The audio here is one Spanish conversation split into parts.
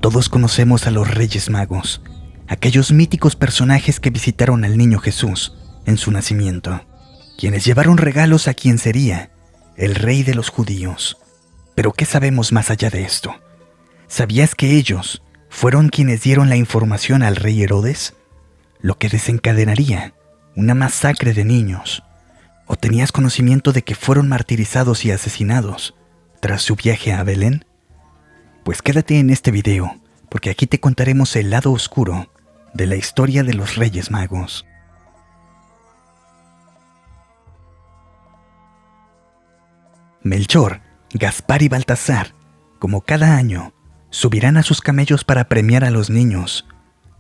Todos conocemos a los Reyes Magos, aquellos míticos personajes que visitaron al niño Jesús en su nacimiento, quienes llevaron regalos a quien sería el rey de los judíos. Pero ¿qué sabemos más allá de esto? ¿Sabías que ellos fueron quienes dieron la información al rey Herodes? Lo que desencadenaría una masacre de niños. ¿O tenías conocimiento de que fueron martirizados y asesinados tras su viaje a Belén? Pues quédate en este video, porque aquí te contaremos el lado oscuro de la historia de los Reyes Magos. Melchor, Gaspar y Baltasar, como cada año, subirán a sus camellos para premiar a los niños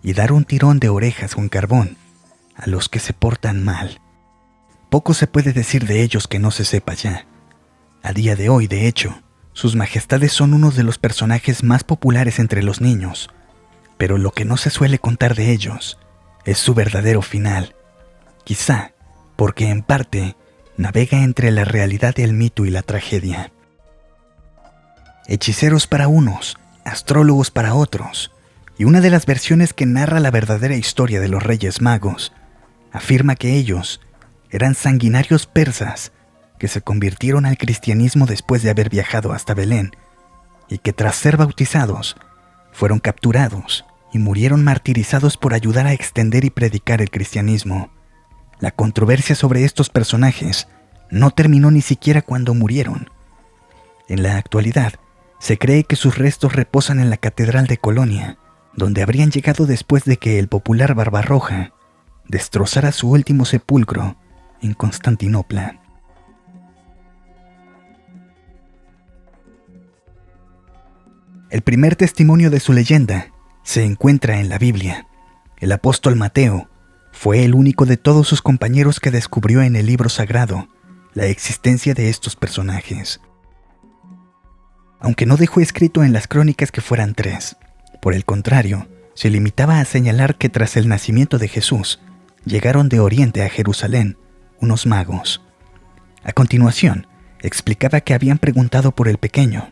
y dar un tirón de orejas con carbón a los que se portan mal. Poco se puede decir de ellos que no se sepa ya. A día de hoy, de hecho, sus majestades son uno de los personajes más populares entre los niños, pero lo que no se suele contar de ellos es su verdadero final. Quizá porque en parte navega entre la realidad del mito y la tragedia. Hechiceros para unos, astrólogos para otros, y una de las versiones que narra la verdadera historia de los Reyes Magos afirma que ellos eran sanguinarios persas que se convirtieron al cristianismo después de haber viajado hasta Belén y que tras ser bautizados fueron capturados y murieron martirizados por ayudar a extender y predicar el cristianismo. La controversia sobre estos personajes no terminó ni siquiera cuando murieron. En la actualidad, se cree que sus restos reposan en la Catedral de Colonia, donde habrían llegado después de que el popular Barbarroja destrozara su último sepulcro en Constantinopla. El primer testimonio de su leyenda se encuentra en la Biblia. El apóstol Mateo fue el único de todos sus compañeros que descubrió en el libro sagrado la existencia de estos personajes. Aunque no dejó escrito en las crónicas que fueran 3, por el contrario, se limitaba a señalar que tras el nacimiento de Jesús, llegaron de Oriente a Jerusalén unos magos. A continuación, explicaba que habían preguntado por el pequeño: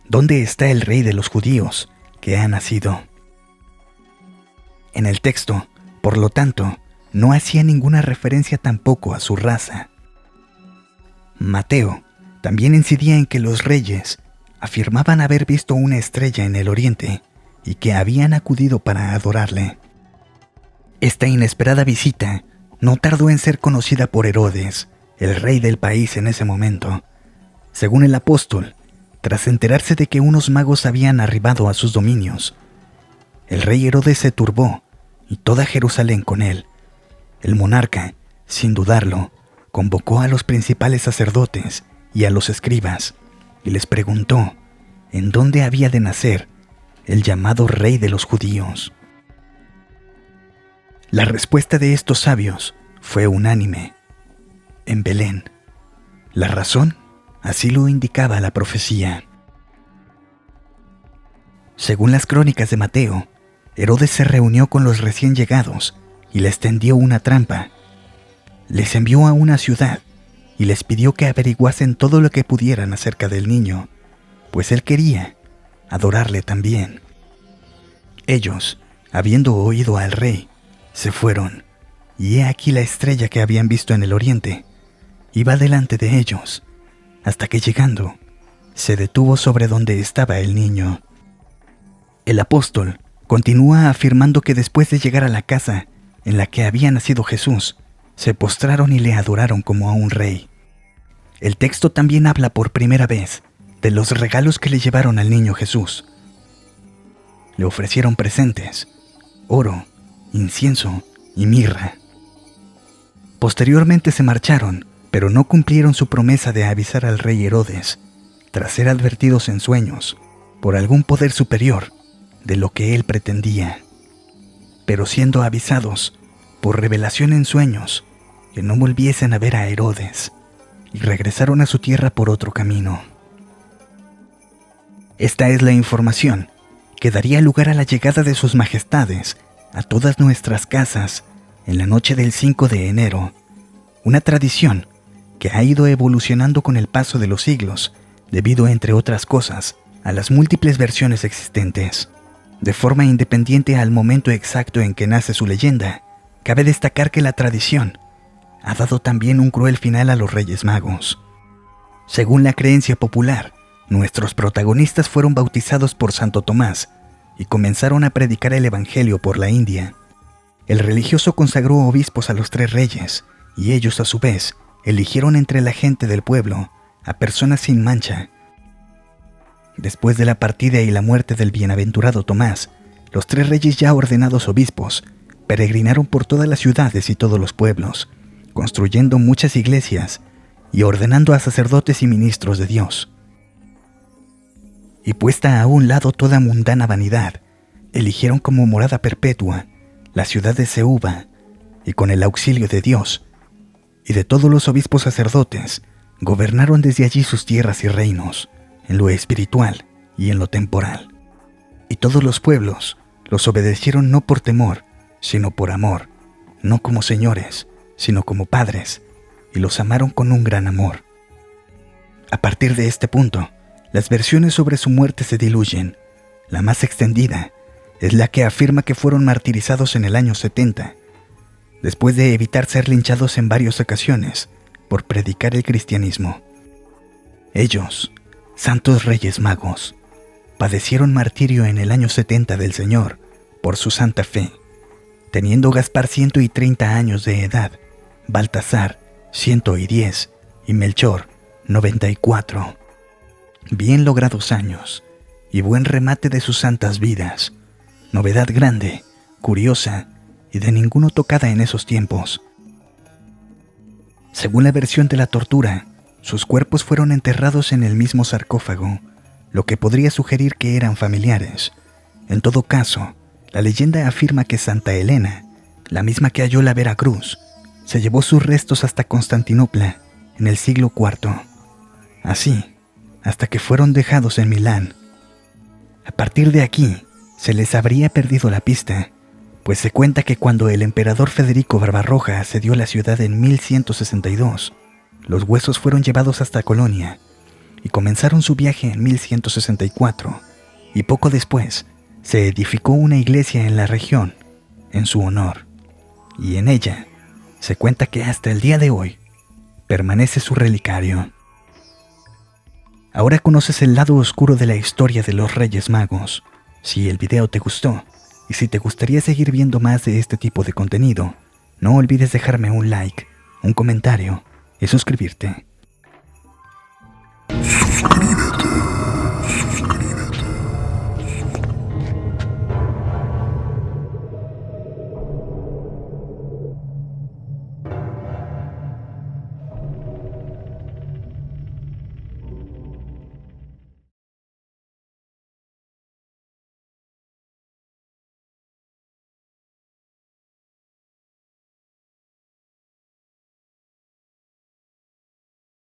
¿dónde está el rey de los judíos que ha nacido? En el texto, por lo tanto, no hacía ninguna referencia tampoco a su raza. Mateo también incidía en que los reyes afirmaban haber visto una estrella en el oriente y que habían acudido para adorarle. Esta inesperada visita no tardó en ser conocida por Herodes, el rey del país en ese momento. Según el apóstol, tras enterarse de que unos magos habían arribado a sus dominios, el rey Herodes se turbó y toda Jerusalén con él. El monarca, sin dudarlo, convocó a los principales sacerdotes y a los escribas y les preguntó en dónde había de nacer el llamado rey de los judíos. La respuesta de estos sabios fue unánime: en Belén. ¿La razón? Así lo indicaba la profecía. Según las crónicas de Mateo, Herodes se reunió con los recién llegados y les tendió una trampa. Les envió a una ciudad y les pidió que averiguasen todo lo que pudieran acerca del niño, pues él quería adorarle también. Ellos, habiendo oído al rey, se fueron, y he aquí la estrella que habían visto en el oriente iba delante de ellos, hasta que llegando, se detuvo sobre donde estaba el niño. El apóstol continúa afirmando que después de llegar a la casa en la que había nacido Jesús, se postraron y le adoraron como a un rey. El texto también habla por primera vez de los regalos que le llevaron al niño Jesús. Le ofrecieron presentes: oro, incienso y mirra. Posteriormente se marcharon, pero no cumplieron su promesa de avisar al rey Herodes, tras ser advertidos en sueños por algún poder superior de lo que él pretendía. Pero siendo avisados por revelación en sueños que no volviesen a ver a Herodes, y regresaron a su tierra por otro camino. Esta es la información que daría lugar a la llegada de sus majestades a todas nuestras casas en la noche del 5 de enero, una tradición que ha ido evolucionando con el paso de los siglos, debido, entre otras cosas, a las múltiples versiones existentes. De forma independiente al momento exacto en que nace su leyenda, cabe destacar que la tradición ha dado también un cruel final a los Reyes Magos. Según la creencia popular, nuestros protagonistas fueron bautizados por Santo Tomás y comenzaron a predicar el Evangelio por la India. El religioso consagró obispos a los 3 reyes, y ellos a su vez eligieron entre la gente del pueblo a personas sin mancha. Después de la partida y la muerte del bienaventurado Tomás, los 3 reyes ya ordenados obispos peregrinaron por todas las ciudades y todos los pueblos, construyendo muchas iglesias y ordenando a sacerdotes y ministros de Dios. Y puesta a un lado toda mundana vanidad, eligieron como morada perpetua la ciudad de Ceuba, y con el auxilio de Dios y de todos los obispos sacerdotes, gobernaron desde allí sus tierras y reinos, en lo espiritual y en lo temporal. Y todos los pueblos los obedecieron no por temor, sino por amor, no como señores, sino como padres, y los amaron con un gran amor. A partir de este punto, las versiones sobre su muerte se diluyen. La más extendida es la que afirma que fueron martirizados en el año 70, después de evitar ser linchados en varias ocasiones por predicar el cristianismo. Ellos, santos Reyes Magos, padecieron martirio en el año 70 del Señor por su santa fe, teniendo Gaspar 130 años de edad, Baltasar 110 y Melchor 94. Bien logrados años y buen remate de sus santas vidas, novedad grande, curiosa y de ninguno tocada en esos tiempos. Según la versión de la tortura, sus cuerpos fueron enterrados en el mismo sarcófago, lo que podría sugerir que eran familiares. En todo caso, la leyenda afirma que Santa Elena, la misma que halló la Veracruz, se llevó sus restos hasta Constantinopla en el siglo IV. Así, hasta que fueron dejados en Milán. A partir de aquí, se les habría perdido la pista, pues se cuenta que cuando el emperador Federico Barbarroja asedió la ciudad en 1162, los huesos fueron llevados hasta Colonia y comenzaron su viaje en 1164, y poco después se edificó una iglesia en la región en su honor, y en ella se cuenta que hasta el día de hoy permanece su relicario. Ahora conoces el lado oscuro de la historia de los Reyes Magos. Si el video te gustó y si te gustaría seguir viendo más de este tipo de contenido, no olvides dejarme un like, un comentario y suscribirte.